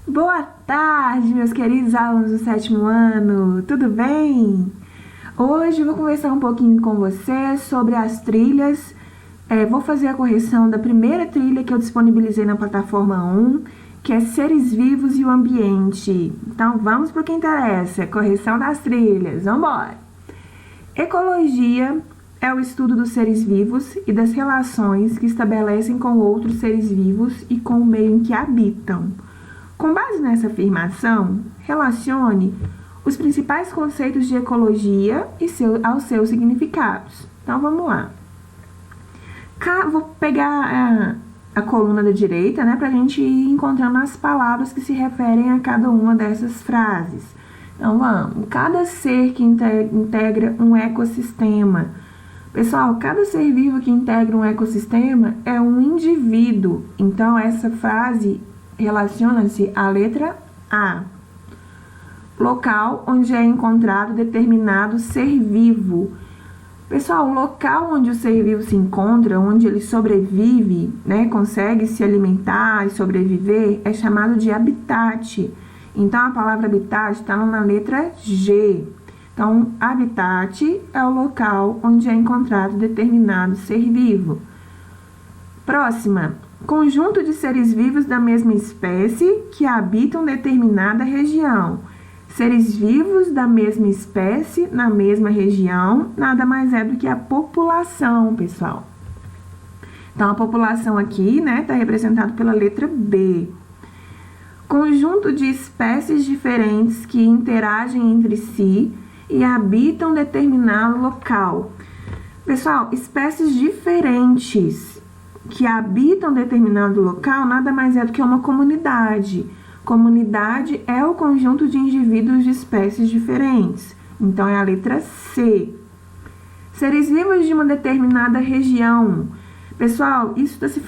Boa tarde, meus queridos alunos do 7º ano, tudo bem? Hoje eu vou conversar um pouquinho com vocês sobre as trilhas. Vou fazer a correção da primeira trilha que eu disponibilizei na plataforma 1, que é Seres Vivos e o Ambiente. Então vamos para o que interessa, correção das trilhas, vamos embora! Ecologia é o estudo dos seres vivos e das relações que estabelecem com outros seres vivos e com o meio em que habitam. Com base nessa afirmação, relacione os principais conceitos de ecologia aos seus significados. Então, vamos lá. Vou pegar a coluna da direita, para a gente ir encontrando as palavras que se referem a cada uma dessas frases. Então, vamos. Cada ser que integra um ecossistema. Pessoal, cada ser vivo que integra um ecossistema é um indivíduo. Então, essa frase relaciona-se à letra A. Local onde é encontrado determinado ser vivo. Pessoal, o local onde o ser vivo se encontra, onde ele sobrevive, consegue se alimentar e sobreviver, é chamado de habitat. Então, a palavra habitat está na letra G. Então, habitat é o local onde é encontrado determinado ser vivo. Próxima. Conjunto de seres vivos da mesma espécie que habitam determinada região. Seres vivos da mesma espécie na mesma região nada mais é do que a população, pessoal. Então, a população aqui, está representada pela letra B. Conjunto de espécies diferentes que interagem entre si e habitam determinado local. Pessoal, espécies diferentes que habitam determinado local nada mais é do que uma comunidade. Comunidade é o conjunto de indivíduos de espécies diferentes. Então, é a letra C. Seres vivos de uma determinada região. Pessoal, isso está se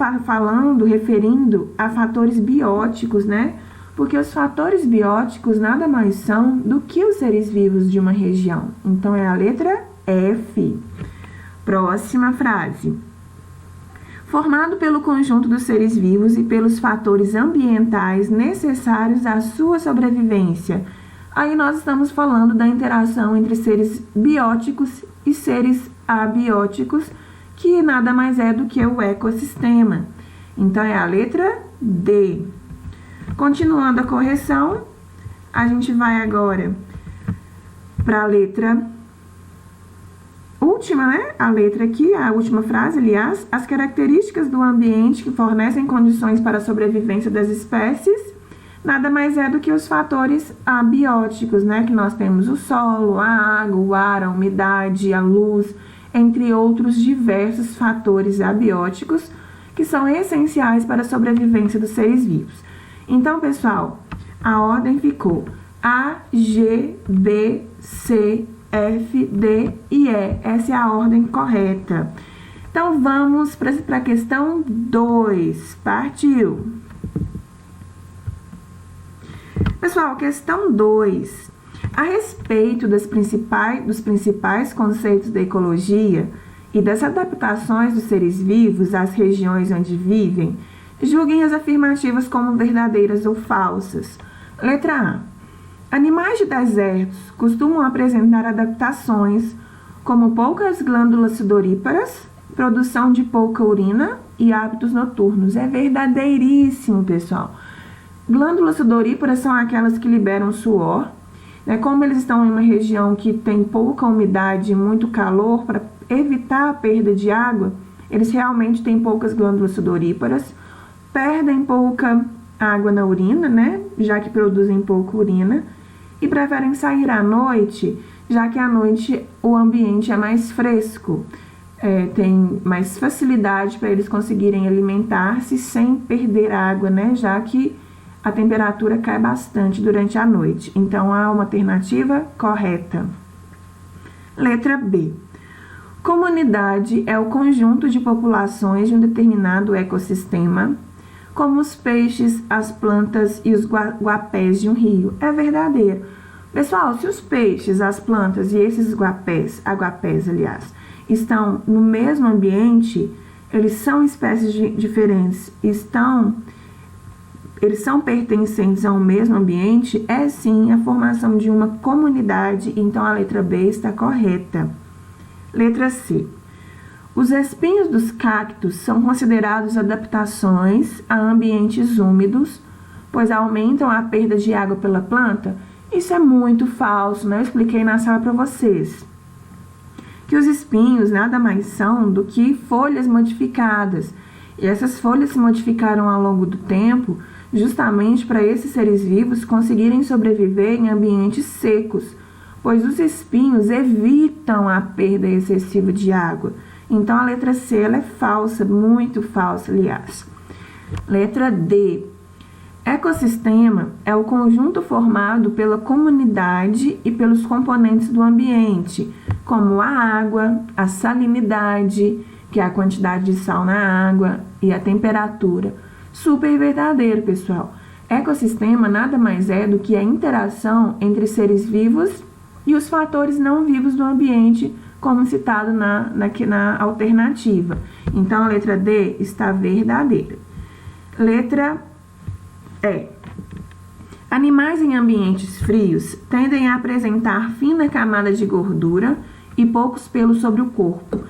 referindo a fatores bióticos, Porque os fatores bióticos nada mais são do que os seres vivos de uma região. Então, é a letra F. Próxima frase. Formado pelo conjunto dos seres vivos e pelos fatores ambientais necessários à sua sobrevivência. Aí nós estamos falando da interação entre seres bióticos e seres abióticos, que nada mais é do que o ecossistema. Então, é a letra D. Continuando a correção, a gente vai agora para a letra última, A letra aqui, a última frase, aliás, as características do ambiente que fornecem condições para a sobrevivência das espécies, nada mais é do que os fatores abióticos, Que nós temos o solo, a água, o ar, a umidade, a luz, entre outros diversos fatores abióticos que são essenciais para a sobrevivência dos seres vivos. Então, pessoal, a ordem ficou A, G, B, C, F, D e E. Essa é a ordem correta. Então, vamos para a questão 2. Partiu! Pessoal, questão 2. A respeito dos principais conceitos da ecologia e das adaptações dos seres vivos às regiões onde vivem, julguem as afirmativas como verdadeiras ou falsas. Letra A. Animais de desertos costumam apresentar adaptações como poucas glândulas sudoríparas, produção de pouca urina e hábitos noturnos. É verdadeiríssimo, pessoal. Glândulas sudoríparas são aquelas que liberam suor. Como eles estão em uma região que tem pouca umidade e muito calor, para evitar a perda de água, eles realmente têm poucas glândulas sudoríparas, perdem pouca água na urina, já que produzem pouca urina, e preferem sair à noite, já que à noite o ambiente é mais fresco, tem mais facilidade para eles conseguirem alimentar-se sem perder água, já que a temperatura cai bastante durante a noite. Então, há uma alternativa correta. Letra B. Comunidade é o conjunto de populações de um determinado ecossistema, como os peixes, as plantas e os guapés de um rio. É verdadeiro. Pessoal, se os peixes, as plantas e esses aguapés, estão no mesmo ambiente, eles são espécies diferentes, estão eles são pertencentes ao mesmo ambiente, é sim a formação de uma comunidade, então a letra B está correta. Letra C. Os espinhos dos cactos são considerados adaptações a ambientes úmidos, pois aumentam a perda de água pela planta? Isso é muito falso, né? Eu expliquei na sala para vocês. Que os espinhos nada mais são do que folhas modificadas. E essas folhas se modificaram ao longo do tempo justamente para esses seres vivos conseguirem sobreviver em ambientes secos, pois os espinhos evitam a perda excessiva de água. Então, a letra C ela é falsa, muito falsa, aliás. Letra D. Ecossistema é o conjunto formado pela comunidade e pelos componentes do ambiente, como a água, a salinidade, que é a quantidade de sal na água, e a temperatura. Super verdadeiro, pessoal. Ecossistema nada mais é do que a interação entre seres vivos e os fatores não vivos do ambiente, como citado na alternativa. Então, a letra D está verdadeira. Letra E. Animais em ambientes frios tendem a apresentar fina camada de gordura e poucos pelos sobre o corpo.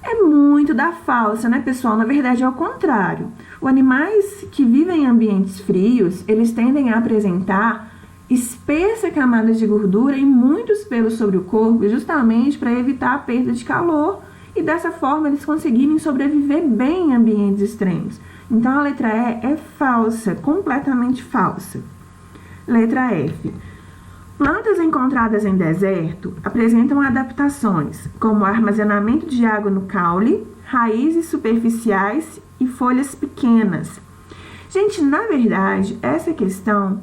É muito da falsa, né, pessoal? Na verdade, é o contrário. Os animais que vivem em ambientes frios, eles tendem a apresentar espessa camada de gordura e muitos pelos sobre o corpo, justamente para evitar a perda de calor e dessa forma eles conseguirem sobreviver bem em ambientes extremos. Então, a letra E é falsa, completamente falsa. Letra F. Plantas encontradas em deserto apresentam adaptações, como armazenamento de água no caule, raízes superficiais e folhas pequenas. Gente, na verdade, essa questão,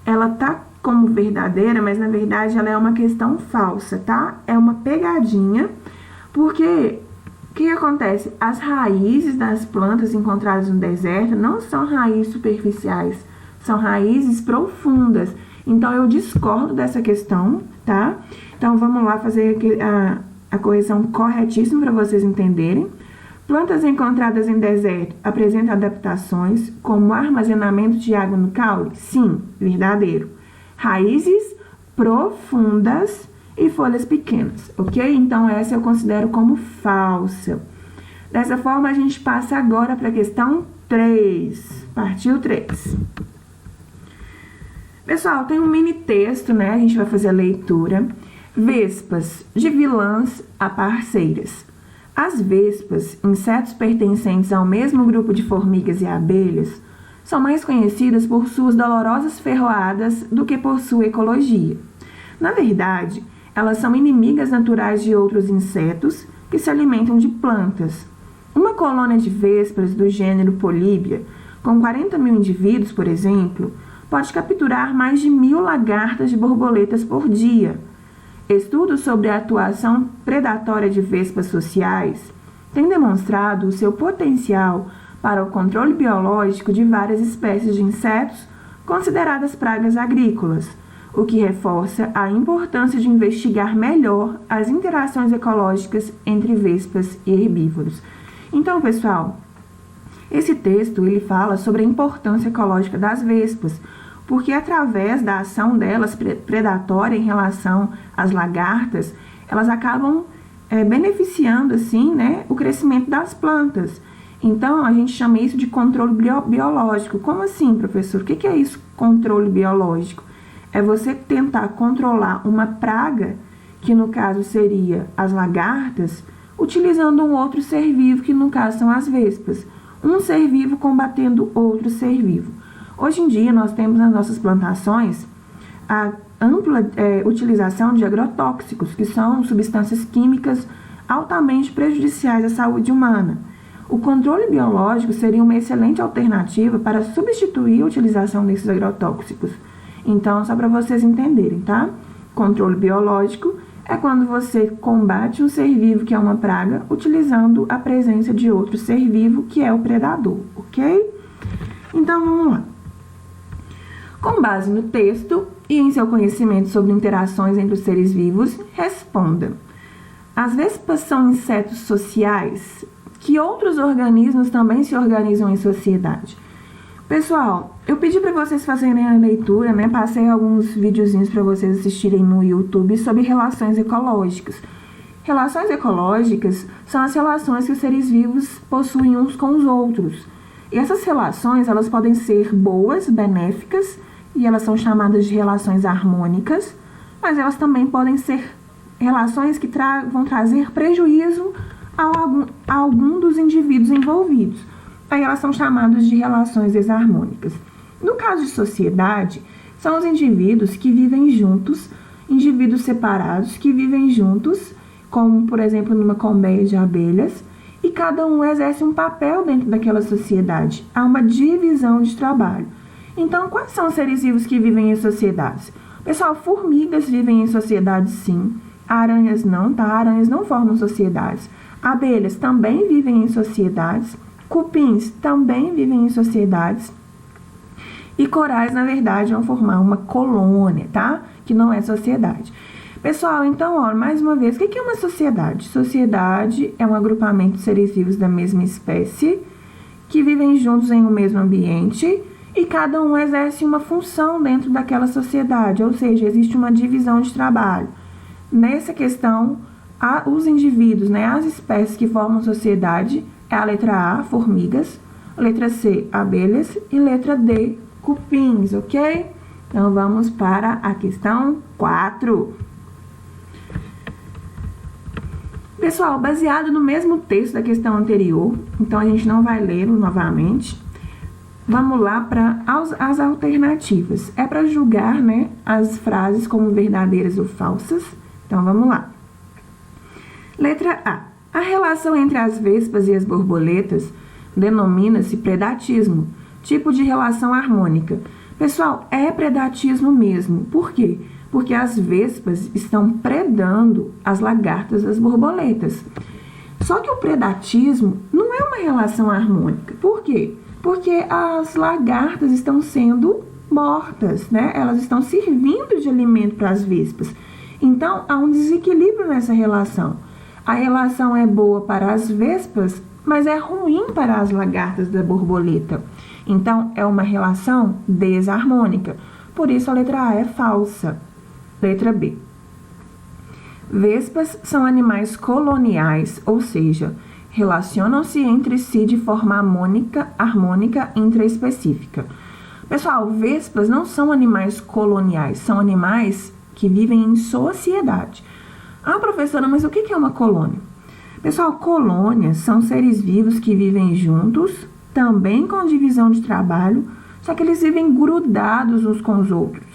ela tá como verdadeira, mas na verdade ela é uma questão falsa, tá? É uma pegadinha, porque o que acontece? As raízes das plantas encontradas no deserto não são raízes superficiais, são raízes profundas. Então, eu discordo dessa questão, tá? Então, vamos lá fazer a correção corretíssima para vocês entenderem. Plantas encontradas em deserto apresentam adaptações, como armazenamento de água no caule? Sim, verdadeiro. Raízes profundas e folhas pequenas, ok? Então, essa eu considero como falsa. Dessa forma, a gente passa agora para a questão 3. Partiu 3. Pessoal, tem um mini texto, né? A gente vai fazer a leitura. Vespas, de vilãs a parceiras. As vespas, insetos pertencentes ao mesmo grupo de formigas e abelhas, são mais conhecidas por suas dolorosas ferroadas do que por sua ecologia. Na verdade, elas são inimigas naturais de outros insetos que se alimentam de plantas. Uma colônia de vespas do gênero Polybia, com 40 mil indivíduos, por exemplo, pode capturar mais de 1.000 lagartas de borboletas por dia. Estudos sobre a atuação predatória de vespas sociais têm demonstrado o seu potencial para o controle biológico de várias espécies de insetos consideradas pragas agrícolas, o que reforça a importância de investigar melhor as interações ecológicas entre vespas e herbívoros. Então, pessoal, esse texto ele fala sobre a importância ecológica das vespas, porque através da ação delas predatória em relação às lagartas, elas acabam beneficiando assim, né, o crescimento das plantas. Então, a gente chama isso de controle biológico. Como assim, professor? O que é isso, controle biológico? É você tentar controlar uma praga, que no caso seria as lagartas, utilizando um outro ser vivo, que no caso são as vespas. Um ser vivo combatendo outro ser vivo. Hoje em dia, nós temos nas nossas plantações a ampla utilização de agrotóxicos, que são substâncias químicas altamente prejudiciais à saúde humana. O controle biológico seria uma excelente alternativa para substituir a utilização desses agrotóxicos. Então, só para vocês entenderem, tá? Controle biológico é quando você combate um ser vivo que é uma praga, utilizando a presença de outro ser vivo que é o predador, ok? Então, vamos lá. Com base no texto e em seu conhecimento sobre interações entre os seres vivos, responda. As vespas são insetos sociais? Que outros organismos também se organizam em sociedade? Pessoal, eu pedi para vocês fazerem a leitura, né? Passei alguns videozinhos para vocês assistirem no YouTube sobre relações ecológicas. Relações ecológicas são as relações que os seres vivos possuem uns com os outros. E essas relações, elas podem ser boas, benéficas, e elas são chamadas de relações harmônicas, mas elas também podem ser relações que vão trazer prejuízo a algum dos indivíduos envolvidos. Aí elas são chamadas de relações desarmônicas. No caso de sociedade, são os indivíduos que vivem juntos, indivíduos separados que vivem juntos, como, por exemplo, numa colmeia de abelhas, e cada um exerce um papel dentro daquela sociedade. Há uma divisão de trabalho. Então, quais são os seres vivos que vivem em sociedades? Pessoal, formigas vivem em sociedades, sim. Aranhas não, tá? Aranhas não formam sociedades. Abelhas também vivem em sociedades. Cupins também vivem em sociedades. E corais, na verdade, vão formar uma colônia, tá? Que não é sociedade. Pessoal, então, ó, mais uma vez, o que é uma sociedade? Sociedade é um agrupamento de seres vivos da mesma espécie que vivem juntos em um mesmo ambiente e cada um exerce uma função dentro daquela sociedade, ou seja, existe uma divisão de trabalho. Nessa questão, os indivíduos, né, as espécies que formam sociedade é a letra A, formigas, letra C, abelhas e letra D, cupins, ok? Então, vamos para a questão 4. Pessoal, baseado no mesmo texto da questão anterior, então a gente não vai lê-lo novamente. Vamos lá para as alternativas. É para julgar, né, as frases como verdadeiras ou falsas. Então, vamos lá. Letra A. A relação entre as vespas e as borboletas denomina-se predatismo, tipo de relação harmônica. Pessoal, é predatismo mesmo. Por quê? Porque as vespas estão predando as lagartas das borboletas. Só que o predatismo não é uma relação harmônica. Por quê? Porque as lagartas estão sendo mortas, né? Elas estão servindo de alimento para as vespas. Então, há um desequilíbrio nessa relação. A relação é boa para as vespas, mas é ruim para as lagartas da borboleta. Então, é uma relação desarmônica. Por isso, a letra A é falsa. Letra B. Vespas são animais coloniais, ou seja, relacionam-se entre si de forma harmônica intraespecífica. Pessoal, vespas não são animais coloniais, são animais que vivem em sociedade. Ah, professora, mas o que é uma colônia? Pessoal, colônias são seres vivos que vivem juntos, também com divisão de trabalho, só que eles vivem grudados uns com os outros.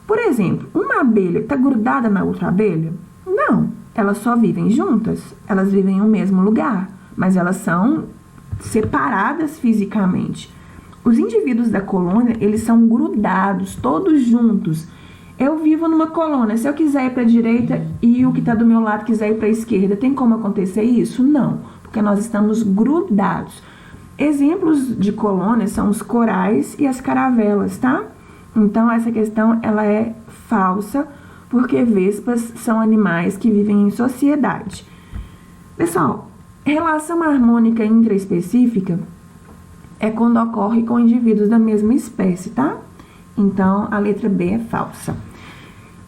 Por exemplo, uma abelha está grudada na outra abelha? Não, elas só vivem juntas, elas vivem no mesmo lugar, mas elas são separadas fisicamente. Os indivíduos da colônia, eles são grudados, todos juntos. Eu vivo numa colônia, se eu quiser ir para a direita e o que está do meu lado quiser ir para a esquerda, tem como acontecer isso? Não, porque nós estamos grudados. Exemplos de colônias são os corais e as caravelas, tá? Então, essa questão, ela é falsa, porque vespas são animais que vivem em sociedade. Pessoal, relação harmônica intraespecífica é quando ocorre com indivíduos da mesma espécie, tá? Então, a letra B é falsa.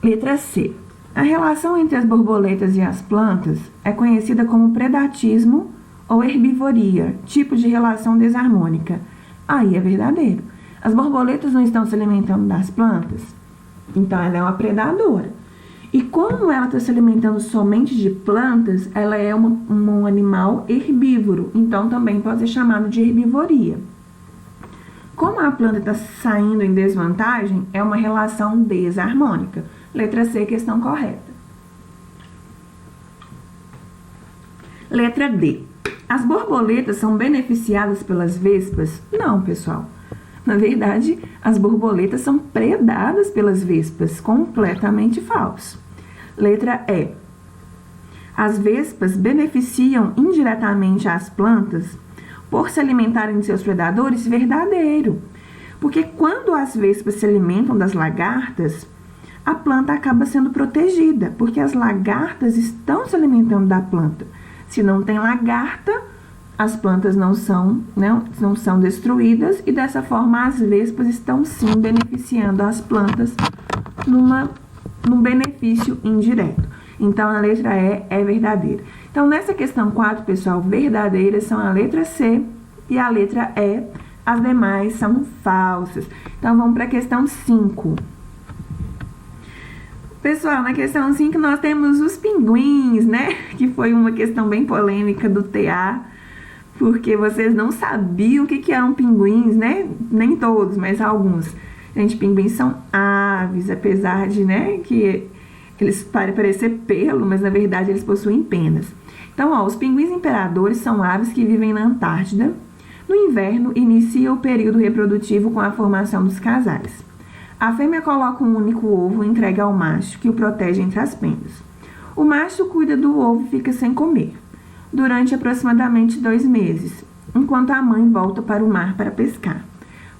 Letra C. A relação entre as borboletas e as plantas é conhecida como predatismo ou herbivoria, tipo de relação desarmônica. Aí é verdadeiro. As borboletas não estão se alimentando das plantas, então ela é uma predadora. E como ela está se alimentando somente de plantas, ela é um animal herbívoro, então também pode ser chamado de herbivoria. Como a planta está saindo em desvantagem, é uma relação desarmônica. Letra C, questão correta. Letra D. As borboletas são beneficiadas pelas vespas? Não, pessoal. Na verdade, as borboletas são predadas pelas vespas, completamente falso. Letra E. As vespas beneficiam indiretamente as plantas por se alimentarem de seus predadores? Verdadeiro. Porque quando as vespas se alimentam das lagartas, a planta acaba sendo protegida, porque as lagartas estão se alimentando da planta. Se não tem lagarta, as plantas não são destruídas e dessa forma as vespas estão sim beneficiando as plantas num benefício indireto. Então a letra E é verdadeira. Então nessa questão 4, pessoal, verdadeiras são a letra C e a letra E, as demais são falsas. Então vamos para a questão 5. Pessoal, na questão 5 nós temos os pinguins, né? Que foi uma questão bem polêmica do TA, porque vocês não sabiam o que eram pinguins, né? Nem todos, mas alguns. Gente, pinguins são aves, apesar de, né, que eles parecer pelo, mas na verdade eles possuem penas. Então, ó, os pinguins imperadores são aves que vivem na Antártida. No inverno, inicia o período reprodutivo com a formação dos casais. A fêmea coloca um único ovo e entrega ao macho, que o protege entre as penas. O macho cuida do ovo e fica sem comer, durante aproximadamente 2 meses, enquanto a mãe volta para o mar para pescar.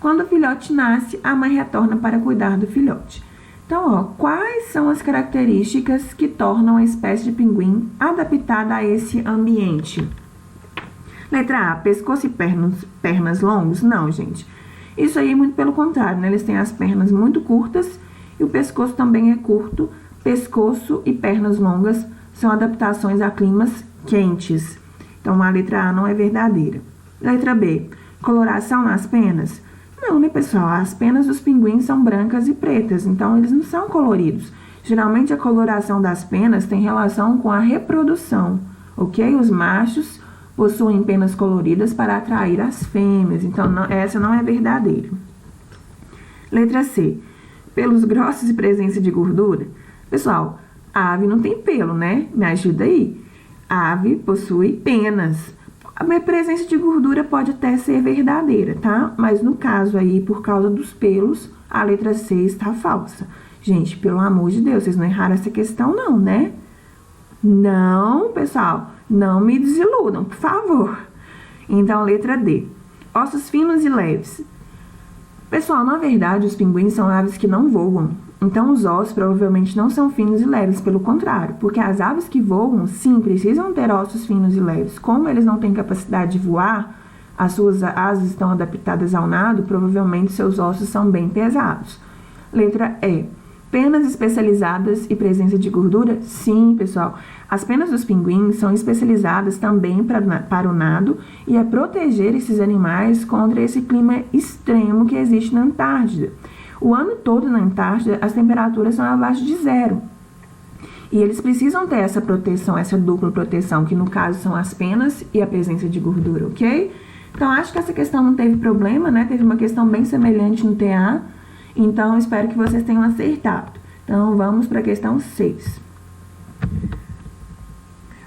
Quando o filhote nasce, a mãe retorna para cuidar do filhote. Então, ó, quais são as características que tornam a espécie de pinguim adaptada a esse ambiente? Letra A, pescoço e pernas longos? Não, gente. Isso aí é muito pelo contrário, né? Eles têm as pernas muito curtas e o pescoço também é curto. Pescoço e pernas longas são adaptações a climas quentes. Então, a letra A não é verdadeira. Letra B, coloração nas penas? Não, né, pessoal? As penas dos pinguins são brancas e pretas, então eles não são coloridos. Geralmente, a coloração das penas tem relação com a reprodução, ok? Os machos possuem penas coloridas para atrair as fêmeas, então essa não é verdadeira. Letra C, pelos grossos e presença de gordura? Pessoal, a ave não tem pelo, né? Me ajuda aí. A ave possui penas. A presença de gordura pode até ser verdadeira, tá? Mas no caso aí, por causa dos pelos, a letra C está falsa. Gente, pelo amor de Deus, vocês não erraram essa questão não, né? Não, pessoal, não me desiludam, por favor. Então, letra D, ossos finos e leves. Pessoal, na verdade, os pinguins são aves que não voam. Então, os ossos provavelmente não são finos e leves, pelo contrário. Porque as aves que voam, sim, precisam ter ossos finos e leves. Como eles não têm capacidade de voar, as suas asas estão adaptadas ao nado, provavelmente seus ossos são bem pesados. Letra E, penas especializadas e presença de gordura? Sim, pessoal. As penas dos pinguins são especializadas também para o nado e a proteger esses animais contra esse clima extremo que existe na Antártida. O ano todo na Antártida, as temperaturas são abaixo de 0. E eles precisam ter essa proteção, essa dupla proteção, que no caso são as penas e a presença de gordura, ok? Então, acho que essa questão não teve problema, né? Teve uma questão bem semelhante no TA. Então, espero que vocês tenham acertado. Então, vamos para a questão 6.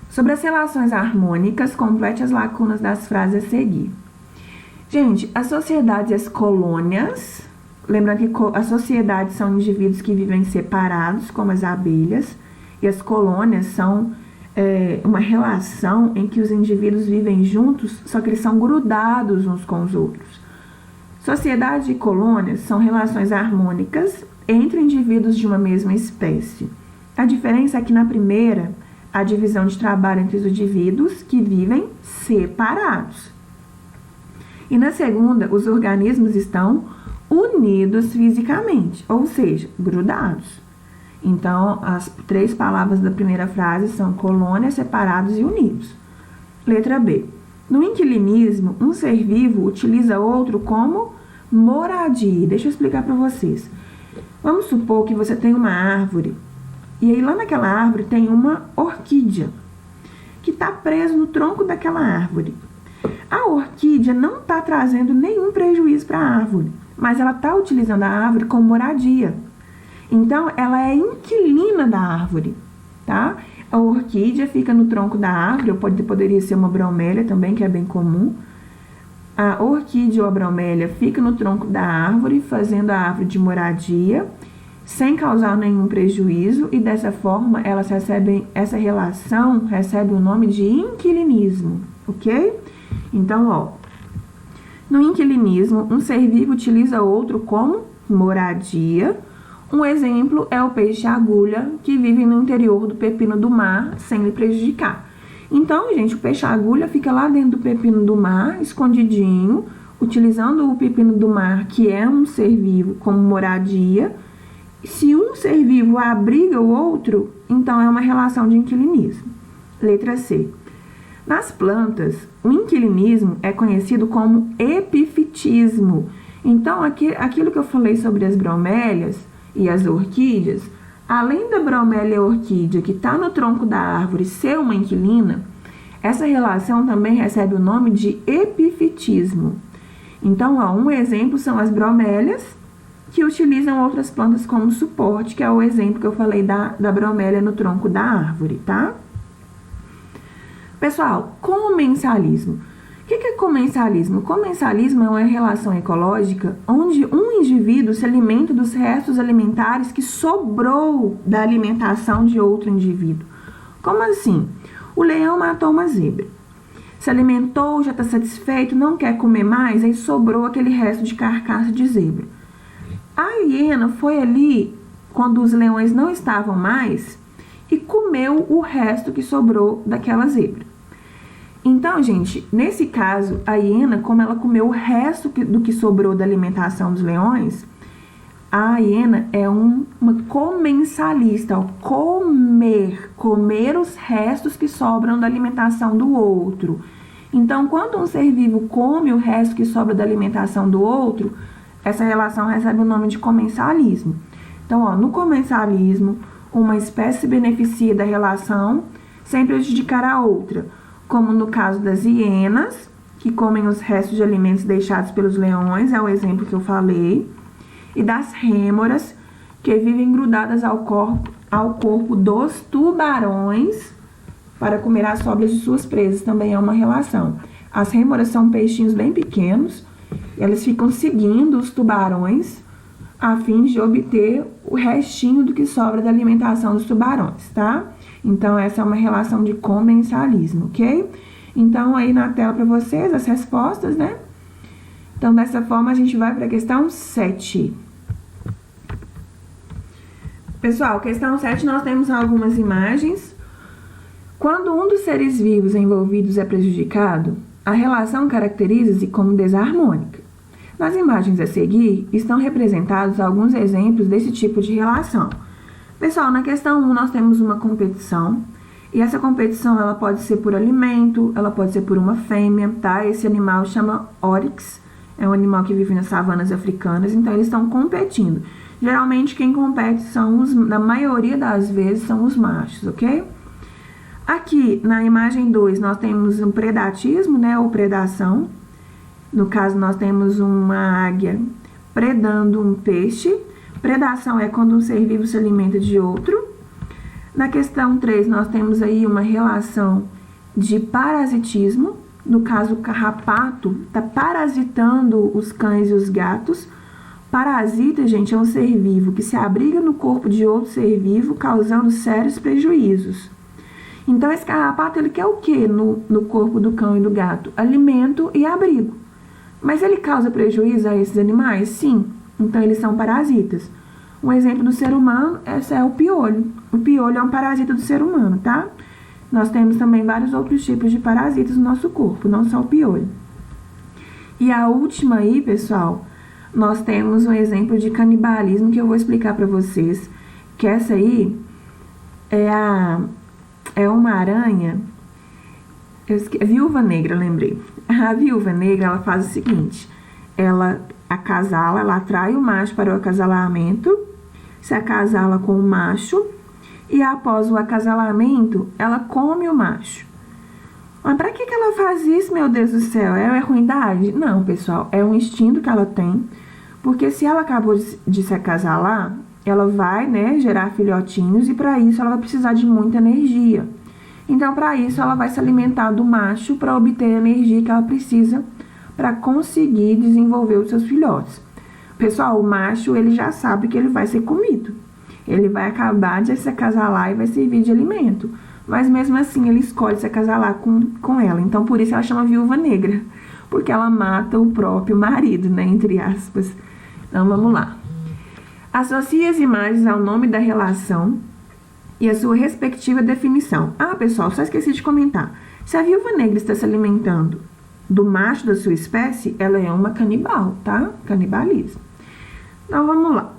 Sobre as relações harmônicas, complete as lacunas das frases a seguir. Gente, as sociedades e as colônias, lembrando que as sociedades são indivíduos que vivem separados, como as abelhas, e as colônias são uma relação em que os indivíduos vivem juntos, só que eles são grudados uns com os outros. Sociedade e colônias são relações harmônicas entre indivíduos de uma mesma espécie. A diferença é que na primeira, a divisão de trabalho entre os indivíduos que vivem separados. E na segunda, os organismos estão unidos fisicamente, ou seja, grudados. Então, as 3 palavras da primeira frase são colônias, separados e unidos. Letra B. No inquilinismo, um ser vivo utiliza outro como moradia. Deixa eu explicar para vocês. Vamos supor que você tem uma árvore, e aí lá naquela árvore tem uma orquídea, que está presa no tronco daquela árvore. A orquídea não está trazendo nenhum prejuízo para a árvore, mas ela está utilizando a árvore como moradia. Então, ela é inquilina da árvore, tá? A orquídea fica no tronco da árvore, ou poderia ser uma bromélia também, que é bem comum. A orquídea ou a bromélia fica no tronco da árvore, fazendo a árvore de moradia, sem causar nenhum prejuízo, e dessa forma, elas recebem, essa relação recebe o nome de inquilinismo, ok? Então, ó, no inquilinismo, um ser vivo utiliza outro como moradia. Um exemplo é o peixe-agulha, que vive no interior do pepino do mar sem lhe prejudicar. Então, gente, o peixe-agulha fica lá dentro do pepino do mar, escondidinho, utilizando o pepino do mar, que é um ser vivo, como moradia. Se um ser vivo abriga o outro, então é uma relação de inquilinismo. Letra C. Nas plantas, o inquilinismo é conhecido como epifitismo. Então, aquilo que eu falei sobre as bromélias e as orquídeas, além da bromélia e orquídea que está no tronco da árvore ser uma inquilina, essa relação também recebe o nome de epifitismo. Então, um exemplo são as bromélias, que utilizam outras plantas como suporte, que é o exemplo que eu falei da bromélia no tronco da árvore, tá? Pessoal, comensalismo. O que é comensalismo? Comensalismo é uma relação ecológica onde um indivíduo se alimenta dos restos alimentares que sobrou da alimentação de outro indivíduo. Como assim? O leão matou uma zebra. Se alimentou, já está satisfeito, não quer comer mais, aí sobrou aquele resto de carcaça de zebra. A hiena foi ali, quando os leões não estavam mais, e comeu o resto que sobrou daquela zebra. Então, gente, nesse caso, a hiena, como ela comeu o resto do que sobrou da alimentação dos leões, a hiena é uma comensalista, comer os restos que sobram da alimentação do outro. Então, quando um ser vivo come o resto que sobra da alimentação do outro, essa relação recebe o nome de comensalismo. Então, no comensalismo, uma espécie se beneficia da relação sem prejudicar a outra, como no caso das hienas, que comem os restos de alimentos deixados pelos leões, é o exemplo que eu falei, e das rêmoras, que vivem grudadas ao corpo dos tubarões para comer as sobras de suas presas, também é uma relação. As rêmoras são peixinhos bem pequenos, elas ficam seguindo os tubarões a fim de obter o restinho do que sobra da alimentação dos tubarões, tá? Então, essa é uma relação de comensalismo, ok? Então, aí na tela para vocês as respostas, né? Então, dessa forma, a gente vai para a questão 7. Pessoal, questão 7, nós temos algumas imagens. Quando um dos seres vivos envolvidos é prejudicado, a relação caracteriza-se como desarmônica. Nas imagens a seguir, estão representados alguns exemplos desse tipo de relação. Pessoal, na questão 1 nós temos uma competição, e essa competição ela pode ser por alimento, ela pode ser por uma fêmea, tá? Esse animal chama Oryx, é um animal que vive nas savanas africanas, então eles estão competindo. Geralmente quem compete na maioria das vezes, são os machos, ok? Aqui, na imagem 2, nós temos um predatismo, né, ou predação. No caso, nós temos uma águia predando um peixe. Predação é quando um ser vivo se alimenta de outro. Na questão 3, nós temos aí uma relação de parasitismo. No caso, o carrapato está parasitando os cães e os gatos. Parasita, gente, é um ser vivo que se abriga no corpo de outro ser vivo, causando sérios prejuízos. Então, esse carrapato, ele quer o quê no corpo do cão e do gato? Alimento e abrigo. Mas ele causa prejuízo a esses animais? Sim. Então, eles são parasitas. Um exemplo do ser humano, esse é o piolho. O piolho é um parasita do ser humano, tá? Nós temos também vários outros tipos de parasitas no nosso corpo, não só o piolho. E a última aí, pessoal, nós temos um exemplo de canibalismo que eu vou explicar para vocês. Que essa aí é uma aranha, viúva negra, lembrei. A viúva negra, ela faz o seguinte, ela acasala, ela atrai o macho para o acasalamento, se acasala com o macho, e após o acasalamento, ela come o macho. Mas para que ela faz isso, meu Deus do céu? É ruindade? Não, pessoal, é um instinto que ela tem, porque se ela acabou de se acasalar, ela vai, né, gerar filhotinhos, e para isso ela vai precisar de muita energia. Então, para isso, ela vai se alimentar do macho para obter a energia que ela precisa para conseguir desenvolver os seus filhotes. Pessoal, o macho, ele já sabe que ele vai ser comido. Ele vai acabar de se acasalar e vai servir de alimento. Mas, mesmo assim, ele escolhe se acasalar com ela. Então, por isso ela chama viúva negra. Porque ela mata o próprio marido, né, entre aspas. Então, vamos lá. Associe as imagens ao nome da relação e a sua respectiva definição. Ah, pessoal, só esqueci de comentar. Se a viúva negra está se alimentando do macho da sua espécie, ela é uma canibal, tá? Canibalismo. Então, vamos lá.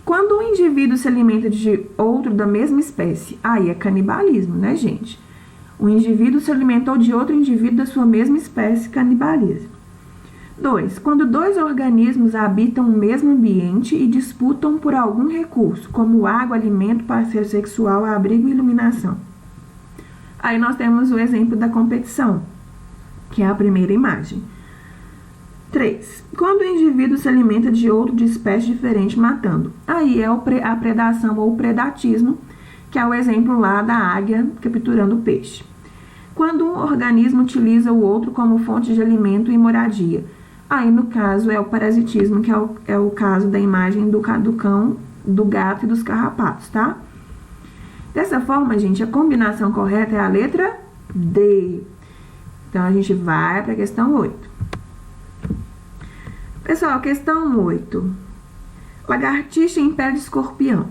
Quando um indivíduo se alimenta de outro da mesma espécie, aí é canibalismo, né, gente? O indivíduo se alimentou de outro indivíduo da sua mesma espécie, canibalismo. 2. Quando dois organismos habitam o mesmo ambiente e disputam por algum recurso, como água, alimento, parceiro sexual, abrigo e iluminação. Aí nós temos o exemplo da competição, que é a primeira imagem. 3. Quando o indivíduo se alimenta de outro de espécie diferente, matando. Aí é a predação ou predatismo, que é o exemplo lá da águia capturando o peixe. Quando um organismo utiliza o outro como fonte de alimento e moradia. Aí, no caso, é o parasitismo, que é o caso da imagem do cão, do gato e dos carrapatos, tá? Dessa forma, gente, a combinação correta é a letra D. Então, a gente vai para a questão 8. Pessoal, questão 8. Lagartixa em pele de escorpião.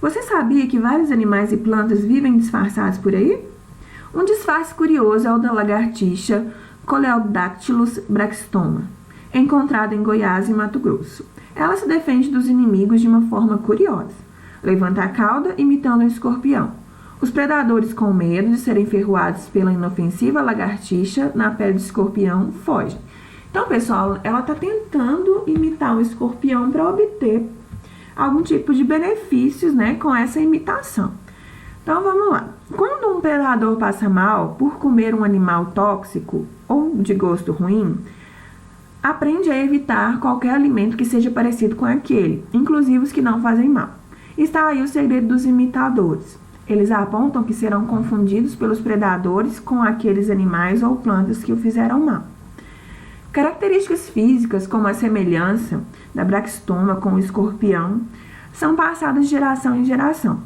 Você sabia que vários animais e plantas vivem disfarçados por aí? Um disfarce curioso é o da lagartixa Coleodactylus brachystoma, encontrada em Goiás e Mato Grosso. Ela se defende dos inimigos de uma forma curiosa. Levanta a cauda, imitando um escorpião. Os predadores, com medo de serem ferroados pela inofensiva lagartixa na pele de escorpião, fogem. Então, pessoal, ela está tentando imitar um escorpião para obter algum tipo de benefícios, né, com essa imitação. Então, vamos lá. Quando um predador passa mal por comer um animal tóxico ou de gosto ruim, aprende a evitar qualquer alimento que seja parecido com aquele, inclusive os que não fazem mal. Está aí o segredo dos imitadores. Eles apontam que serão confundidos pelos predadores com aqueles animais ou plantas que o fizeram mal. Características físicas, como a semelhança da brachystoma com o escorpião, são passadas de geração em geração.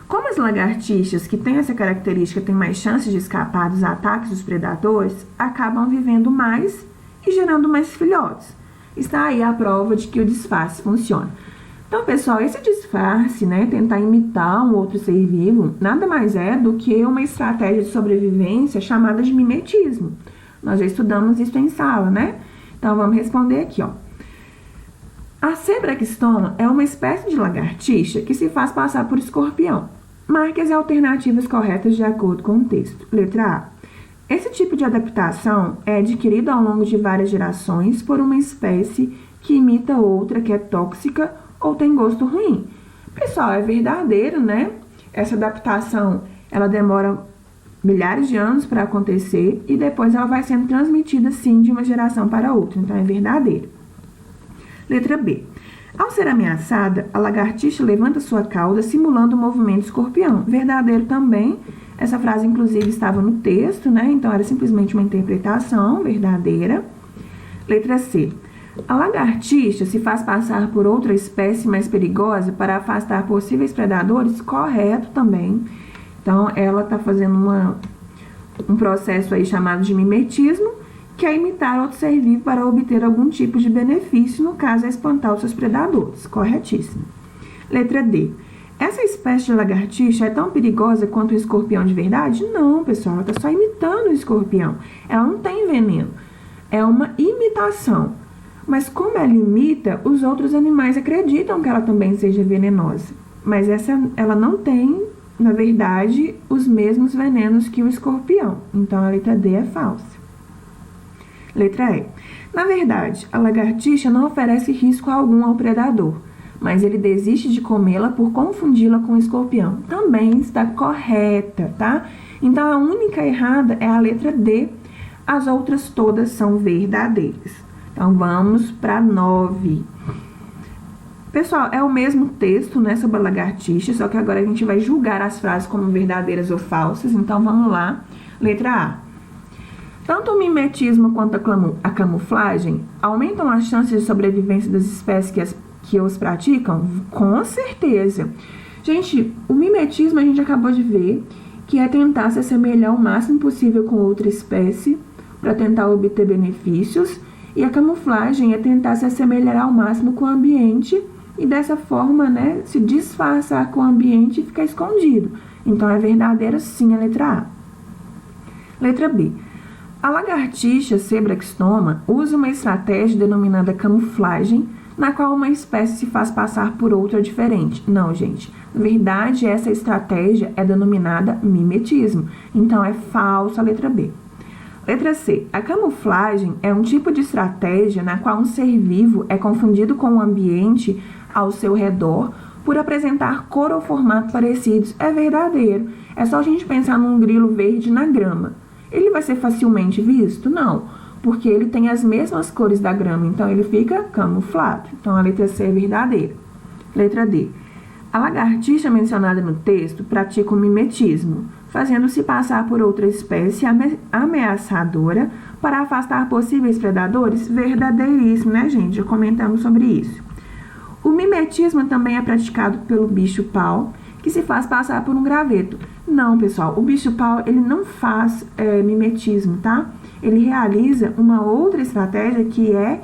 Como as lagartixas que têm essa característica têm mais chances de escapar dos ataques dos predadores, acabam vivendo mais e gerando mais filhotes. Está aí a prova de que o disfarce funciona. Então, pessoal, esse disfarce, né, tentar imitar um outro ser vivo, nada mais é do que uma estratégia de sobrevivência chamada de mimetismo. Nós já estudamos isso em sala, né? Então, vamos responder aqui, ó. A C. brachystoma é uma espécie de lagartixa que se faz passar por escorpião. Marque as alternativas corretas de acordo com o texto. Letra A. Esse tipo de adaptação é adquirido ao longo de várias gerações por uma espécie que imita outra que é tóxica ou tem gosto ruim. Pessoal, é verdadeiro, né? Essa adaptação, ela demora milhares de anos para acontecer e depois ela vai sendo transmitida, sim, de uma geração para outra. Então, é verdadeiro. Letra B. Ao ser ameaçada, a lagartixa levanta sua cauda simulando o movimento escorpião. Verdadeiro também. Essa frase, inclusive, estava no texto, né? Então, era simplesmente uma interpretação verdadeira. Letra C. A lagartixa se faz passar por outra espécie mais perigosa para afastar possíveis predadores. Correto também. Então, ela está fazendo um processo aí chamado de mimetismo, que é imitar outro ser vivo para obter algum tipo de benefício, no caso é espantar os seus predadores. Corretíssimo. Letra D. Essa espécie de lagartixa é tão perigosa quanto o escorpião de verdade? Não, pessoal, ela está só imitando o escorpião. Ela não tem veneno. É uma imitação. Mas como ela imita, os outros animais acreditam que ela também seja venenosa. Mas ela não tem, na verdade, os mesmos venenos que o escorpião. Então, a letra D é falsa. Letra E. Na verdade, a lagartixa não oferece risco algum ao predador, mas ele desiste de comê-la por confundi-la com o escorpião. Também está correta, tá? Então, a única errada é a letra D. As outras todas são verdadeiras. Então, vamos para 9. Pessoal, é o mesmo texto, né, sobre a lagartixa, só que agora a gente vai julgar as frases como verdadeiras ou falsas. Então, vamos lá. Letra A. Tanto o mimetismo quanto a camuflagem aumentam as chances de sobrevivência das espécies que os praticam? Com certeza. Gente, o mimetismo a gente acabou de ver que é tentar se assemelhar o máximo possível com outra espécie para tentar obter benefícios. E a camuflagem é tentar se assemelhar ao máximo com o ambiente e dessa forma, né, se disfarçar com o ambiente e ficar escondido. Então, é verdadeira sim a letra A. Letra B. A lagartixa Sebractoma usa uma estratégia denominada camuflagem, na qual uma espécie se faz passar por outra diferente. Não, gente. Na verdade, essa estratégia é denominada mimetismo. Então, é falsa a letra B. Letra C. A camuflagem é um tipo de estratégia na qual um ser vivo é confundido com o ambiente ao seu redor por apresentar cor ou formato parecidos. É verdadeiro. É só a gente pensar num grilo verde na grama. Ele vai ser facilmente visto? Não, porque ele tem as mesmas cores da grama, então ele fica camuflado. Então, a letra C é verdadeira. Letra D. A lagartixa mencionada no texto pratica o mimetismo, fazendo-se passar por outra espécie ameaçadora para afastar possíveis predadores. Verdadeiríssimo, né, gente? Já comentamos sobre isso. O mimetismo também é praticado pelo bicho-pau, que se faz passar por um graveto. Não, pessoal, o bicho-pau, ele não faz mimetismo, tá? Ele realiza uma outra estratégia que é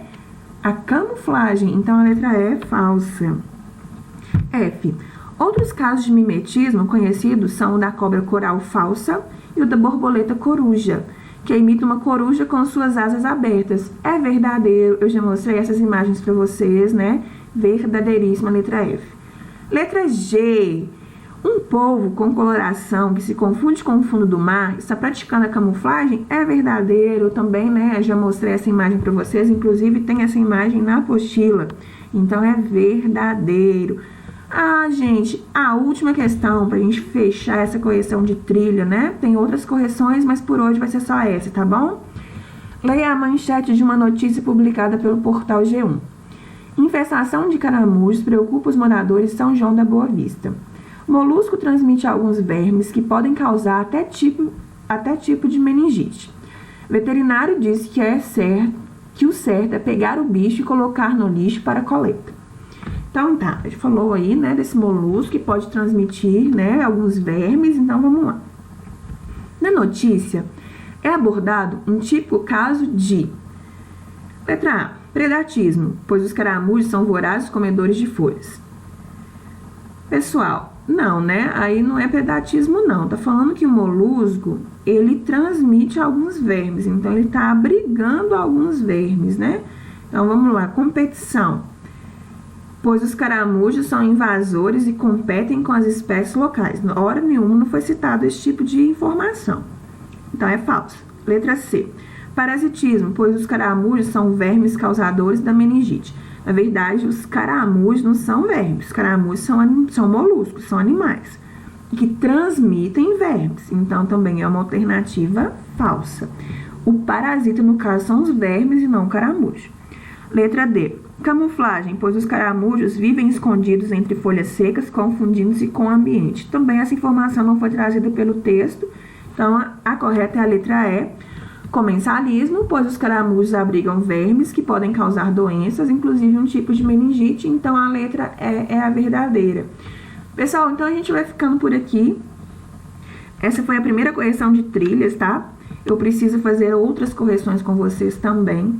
a camuflagem. Então, a letra E é falsa. F. Outros casos de mimetismo conhecidos são o da cobra coral falsa e o da borboleta coruja, que imita uma coruja com suas asas abertas. É verdadeiro, eu já mostrei essas imagens para vocês, né? Verdadeiríssima, letra F. Letra G. Um polvo com coloração que se confunde com o fundo do mar está praticando a camuflagem? É verdadeiro também, né? Já mostrei essa imagem para vocês, inclusive tem essa imagem na apostila. Então, é verdadeiro. Ah, gente, a última questão para a gente fechar essa correção de trilha, né? Tem outras correções, mas por hoje vai ser só essa, tá bom? Leia a manchete de uma notícia publicada pelo portal G1. Infestação de caramujos preocupa os moradores de São João da Boa Vista. Molusco transmite alguns vermes que podem causar até tipo de meningite. Veterinário disse que o certo é pegar o bicho e colocar no lixo para coleta. Então tá, a gente falou aí, né, desse molusco que pode transmitir, né, alguns vermes, então vamos lá. Na notícia é abordado um típico caso de letra A, predatismo, pois os caramujos são vorazes comedores de folhas. Pessoal, não, né? Aí não é predatismo, não. Tá falando que o molusco, ele transmite alguns vermes. Então, ele tá abrigando alguns vermes, né? Então, vamos lá. Competição. Pois os caramujos são invasores e competem com as espécies locais. Na hora nenhuma não foi citado esse tipo de informação. Então, é falso. Letra C. Parasitismo, pois os caramujos são vermes causadores da meningite. Na verdade, os caramujos não são vermes, os caramujos são moluscos, são animais que transmitem vermes. Então, também é uma alternativa falsa. O parasita, no caso, são os vermes e não o caramujo. Letra D. Camuflagem, pois os caramujos vivem escondidos entre folhas secas, confundindo-se com o ambiente. Também essa informação não foi trazida pelo texto, então a correta é a letra E. Comensalismo, pois os caramujos abrigam vermes que podem causar doenças, inclusive um tipo de meningite, então a letra E é a verdadeira. Pessoal, então a gente vai ficando por aqui. Essa foi a primeira correção de trilhas, tá? Eu preciso fazer outras correções com vocês também,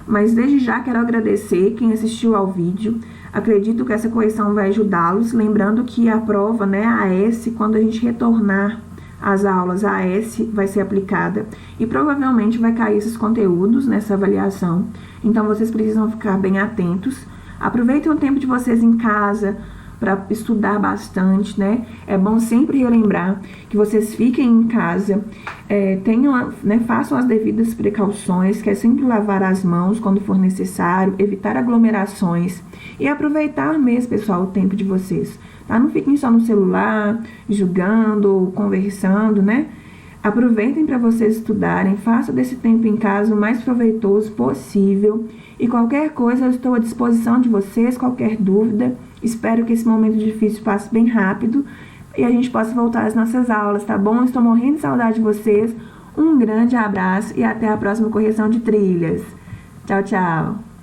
mas desde já quero agradecer quem assistiu ao vídeo. Acredito que essa correção vai ajudá-los, lembrando que a prova, né, a S, quando a gente retornar as aulas, a S vai ser aplicada e provavelmente vai cair esses conteúdos nessa avaliação. Então, vocês precisam ficar bem atentos. Aproveitem o tempo de vocês em casa para estudar bastante, né? É bom sempre relembrar que vocês fiquem em casa, façam as devidas precauções, que é sempre lavar as mãos quando for necessário, evitar aglomerações e aproveitar mesmo, pessoal, o tempo de vocês. Tá? Não fiquem só no celular, jogando, conversando, né? Aproveitem para vocês estudarem, façam desse tempo em casa o mais proveitoso possível. E qualquer coisa, eu estou à disposição de vocês, qualquer dúvida. Espero que esse momento difícil passe bem rápido e a gente possa voltar às nossas aulas, tá bom? Estou morrendo de saudade de vocês. Um grande abraço e até a próxima correção de trilhas. Tchau, tchau!